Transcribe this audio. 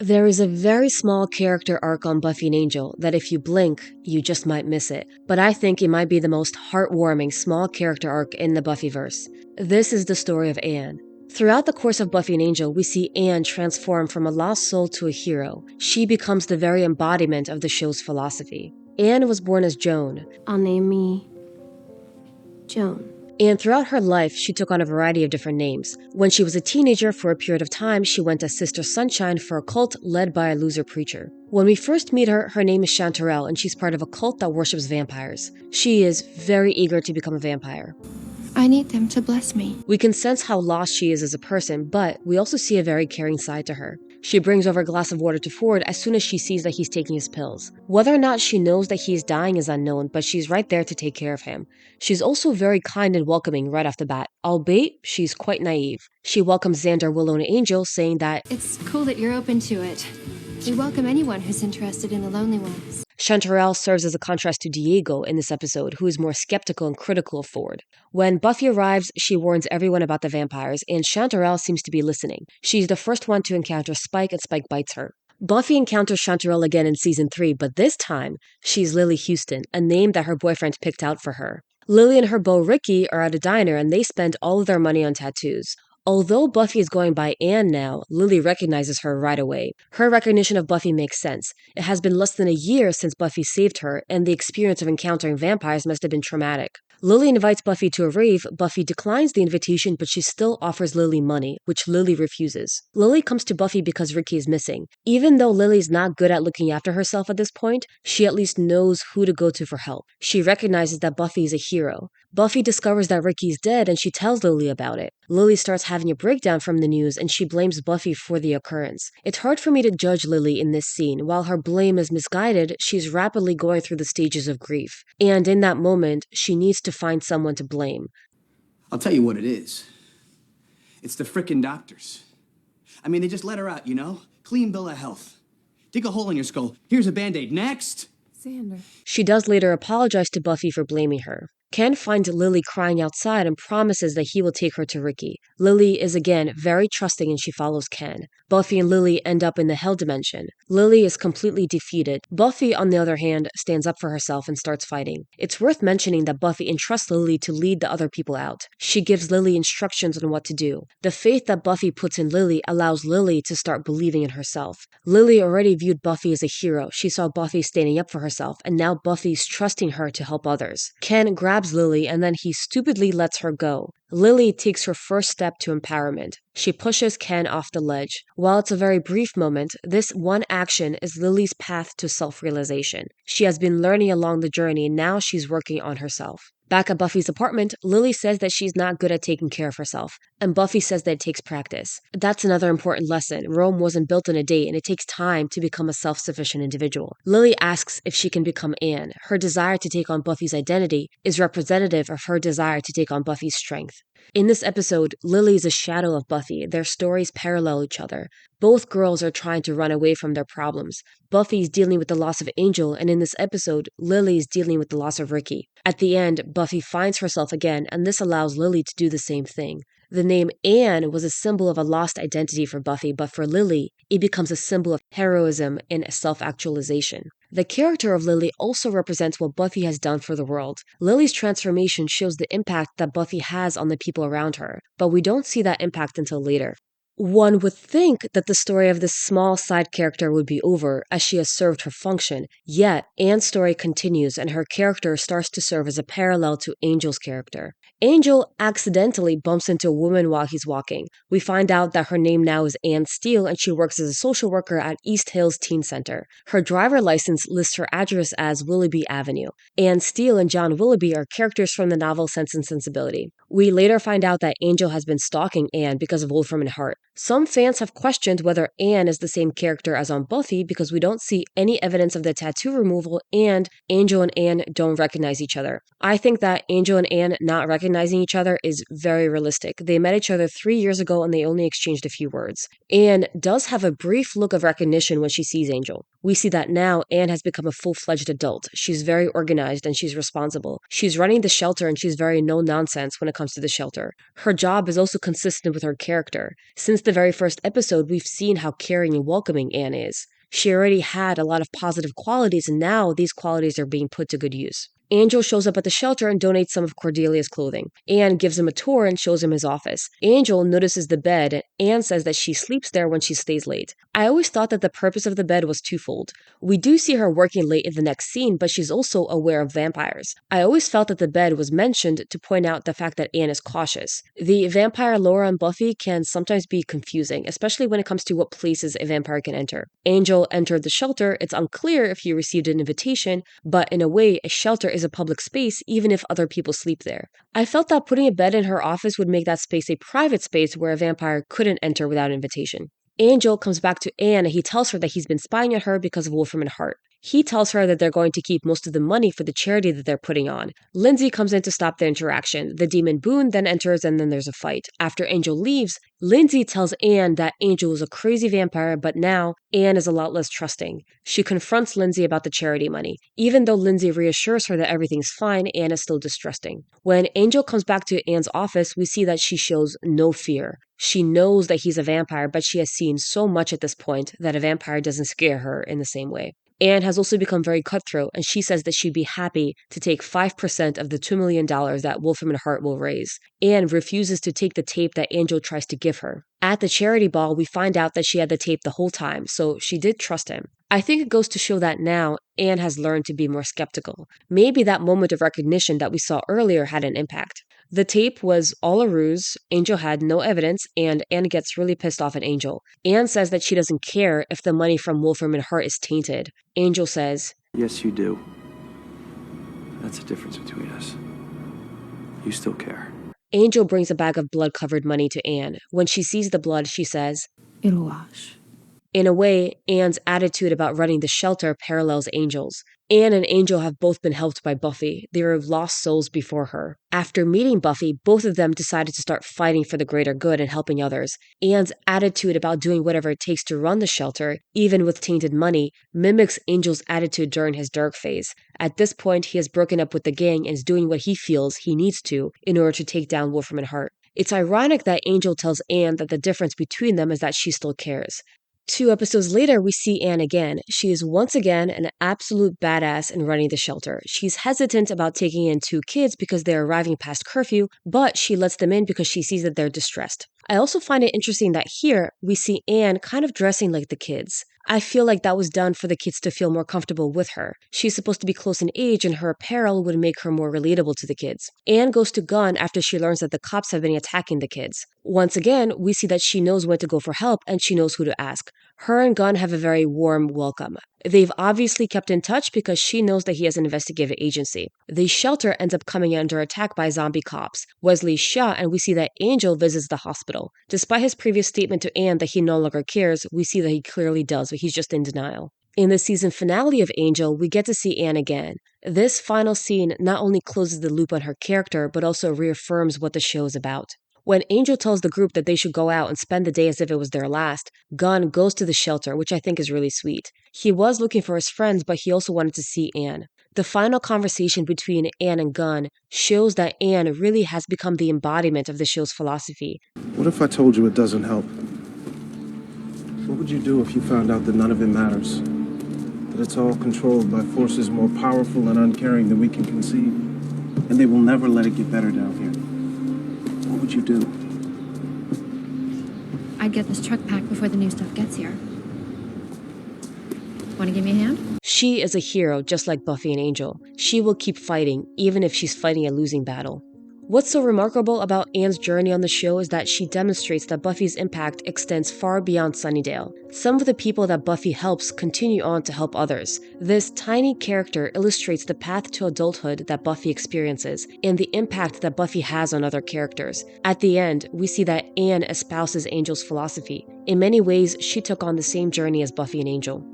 There is a very small character arc on Buffy and Angel that if you blink, you just might miss it. But I think it might be the most heartwarming small character arc in the Buffyverse. This is the story of Anne. Throughout the course of Buffy and Angel, we see Anne transform from a lost soul to a hero. She becomes the very embodiment of the show's philosophy. Anne was born as Joan. I'll name me Joan. And throughout her life, she took on a variety of different names. When she was a teenager, for a period of time, she went as Sister Sunshine for a cult led by a loser preacher. When we first meet her, her name is Chanterelle, and she's part of a cult that worships vampires. She is very eager to become a vampire. I need them to bless me. We can sense how lost she is as a person, but we also see a very caring side to her. She brings over a glass of water to Ford as soon as she sees that he's taking his pills. Whether or not she knows that he is dying is unknown, but she's right there to take care of him. She's also very kind and welcoming right off the bat, albeit she's quite naive. She welcomes Xander, Willow, and Angel, saying that It's cool that you're open to it. We welcome anyone who's interested in the lonely ones. Chanterelle serves as a contrast to Diego in this episode, who is more skeptical and critical of Ford. When Buffy arrives, she warns everyone about the vampires, and Chanterelle seems to be listening. She's the first one to encounter Spike, and Spike bites her. Buffy encounters Chanterelle again in season 3, but this time, she's Lily Houston, a name that her boyfriend picked out for her. Lily and her beau Ricky are at a diner, and they spend all of their money on tattoos. Although Buffy is going by Anne now, Lily recognizes her right away. Her recognition of Buffy makes sense. It has been less than a year since Buffy saved her, and the experience of encountering vampires must have been traumatic. Lily invites Buffy to a rave. Buffy declines the invitation, but she still offers Lily money, which Lily refuses. Lily comes to Buffy because Ricky is missing. Even though Lily's not good at looking after herself at this point, she at least knows who to go to for help. She recognizes that Buffy is a hero. Buffy discovers that Ricky's dead, and she tells Lily about it. Lily starts having a breakdown from the news, and she blames Buffy for the occurrence. It's hard for me to judge Lily in this scene. While her blame is misguided, she's rapidly going through the stages of grief. And in that moment, she needs to find someone to blame. I'll tell you what it is. It's the frickin' doctors. I mean, they just let her out, you know? Clean bill of health. Dig a hole in your skull. Here's a Band-Aid. Next! Xander. She does later apologize to Buffy for blaming her. Ken finds Lily crying outside and promises that he will take her to Ricky. Lily is again very trusting and she follows Ken. Buffy and Lily end up in the Hell Dimension. Lily is completely defeated. Buffy, on the other hand, stands up for herself and starts fighting. It's worth mentioning that Buffy entrusts Lily to lead the other people out. She gives Lily instructions on what to do. The faith that Buffy puts in Lily allows Lily to start believing in herself. Lily already viewed Buffy as a hero. She saw Buffy standing up for herself, and now Buffy's trusting her to help others. Ken grabs Lily and then he stupidly lets her go. Lily takes her first step to empowerment. She pushes Ken off the ledge. While it's a very brief moment, this one action is Lily's path to self-realization. She has been learning along the journey and now she's working on herself. Back at Buffy's apartment, Lily says that she's not good at taking care of herself, and Buffy says that it takes practice. That's another important lesson. Rome wasn't built in a day, and it takes time to become a self-sufficient individual. Lily asks if she can become Anne. Her desire to take on Buffy's identity is representative of her desire to take on Buffy's strength. In this episode, Lily is a shadow of Buffy. Their stories parallel each other. Both girls are trying to run away from their problems. Buffy's dealing with the loss of Angel, and in this episode, Lily's dealing with the loss of Ricky. At the end, Buffy finds herself again, and this allows Lily to do the same thing. The name Anne was a symbol of a lost identity for Buffy, but for Lily, it becomes a symbol of heroism and self-actualization. The character of Lily also represents what Buffy has done for the world. Lily's transformation shows the impact that Buffy has on the people around her, but we don't see that impact until later. One would think that the story of this small side character would be over, as she has served her function, yet Anne's story continues and her character starts to serve as a parallel to Angel's character. Angel accidentally bumps into a woman while he's walking. We find out that her name now is Anne Steele and she works as a social worker at East Hills Teen Center. Her driver license lists her address as Willoughby Avenue. Anne Steele and John Willoughby are characters from the novel Sense and Sensibility. We later find out that Angel has been stalking Anne because of Wolfram and Hart. Some fans have questioned whether Anne is the same character as on Buffy because we don't see any evidence of the tattoo removal and Angel and Anne don't recognize each other. I think that Angel and Anne not recognizing each other is very realistic. They met each other 3 years ago and they only exchanged a few words. Anne does have a brief look of recognition when she sees Angel. We see that now Anne has become a full-fledged adult. She's very organized and she's responsible. She's running the shelter and she's very no-nonsense when it comes to the shelter. Her job is also consistent with her character. Since Since the very first episode, we've seen how caring and welcoming Anne is. She already had a lot of positive qualities, and now these qualities are being put to good use. Angel shows up at the shelter and donates some of Cordelia's clothing. Anne gives him a tour and shows him his office. Angel notices the bed, and Anne says that she sleeps there when she stays late. I always thought that the purpose of the bed was twofold. We do see her working late in the next scene, but she's also aware of vampires. I always felt that the bed was mentioned to point out the fact that Anne is cautious. The vampire lore on Buffy can sometimes be confusing, especially when it comes to what places a vampire can enter. Angel entered the shelter. It's unclear if he received an invitation, but in a way, a shelter is a public space even if other people sleep there. I felt that putting a bed in her office would make that space a private space where a vampire couldn't enter without invitation. Angel comes back to Anne and he tells her that he's been spying on her because of Wolfram and Hart. He tells her that they're going to keep most of the money for the charity that they're putting on. Lindsay comes in to stop the interaction. The demon Boone then enters and then there's a fight. After Angel leaves, Lindsay tells Anne that Angel is a crazy vampire, but now Anne is a lot less trusting. She confronts Lindsay about the charity money. Even though Lindsay reassures her that everything's fine, Anne is still distrusting. When Angel comes back to Anne's office, we see that she shows no fear. She knows that he's a vampire, but she has seen so much at this point that a vampire doesn't scare her in the same way. Anne has also become very cutthroat, and she says that she'd be happy to take 5% of the $2 million that Wolfram and Hart will raise. Anne refuses to take the tape that Angel tries to give her. At the charity ball, we find out that she had the tape the whole time, so she did trust him. I think it goes to show that now Anne has learned to be more skeptical. Maybe that moment of recognition that we saw earlier had an impact. The tape was all a ruse, Angel had no evidence, and Anne gets really pissed off at Angel. Anne says that she doesn't care if the money from Wolfram and Hart is tainted. Angel says, "Yes, you do. That's the difference between us. You still care." Angel brings a bag of blood-covered money to Anne. When she sees the blood, she says, "It'll wash." In a way, Anne's attitude about running the shelter parallels Angel's. Anne and Angel have both been helped by Buffy. They were lost souls before her. After meeting Buffy, both of them decided to start fighting for the greater good and helping others. Anne's attitude about doing whatever it takes to run the shelter, even with tainted money, mimics Angel's attitude during his dark phase. At this point, he has broken up with the gang and is doing what he feels he needs to in order to take down Wolfram and Hart. It's ironic that Angel tells Anne that the difference between them is that she still cares. 2 episodes later, we see Anne again. She is once again an absolute badass in running the shelter. She's hesitant about taking in 2 kids because they're arriving past curfew, but she lets them in because she sees that they're distressed. I also find it interesting that here, we see Anne kind of dressing like the kids. I feel like that was done for the kids to feel more comfortable with her. She's supposed to be close in age, and her apparel would make her more relatable to the kids. Anne goes to Gunn after she learns that the cops have been attacking the kids. Once again, we see that she knows when to go for help, and she knows who to ask. Her and Gunn have a very warm welcome. They've obviously kept in touch because she knows that he has an investigative agency. The shelter ends up coming under attack by zombie cops. Wesley's shot, and we see that Angel visits the hospital. Despite his previous statement to Anne that he no longer cares, we see that he clearly does, but he's just in denial. In the season finale of Angel, we get to see Anne again. This final scene not only closes the loop on her character, but also reaffirms what the show is about. When Angel tells the group that they should go out and spend the day as if it was their last, Gunn goes to the shelter, which I think is really sweet. He was looking for his friends, but he also wanted to see Anne. The final conversation between Anne and Gunn shows that Anne really has become the embodiment of the show's philosophy. What if I told you it doesn't help? What would you do if you found out that none of it matters? That it's all controlled by forces more powerful and uncaring than we can conceive? And they will never let it get better down here. What would you do? I'd get this truck packed before the new stuff gets here. Want to give me a hand? She is a hero just like Buffy and Angel. She will keep fighting, even if she's fighting a losing battle. What's so remarkable about Anne's journey on the show is that she demonstrates that Buffy's impact extends far beyond Sunnydale. Some of the people that Buffy helps continue on to help others. This tiny character illustrates the path to adulthood that Buffy experiences and the impact that Buffy has on other characters. At the end, we see that Anne espouses Angel's philosophy. In many ways, she took on the same journey as Buffy and Angel.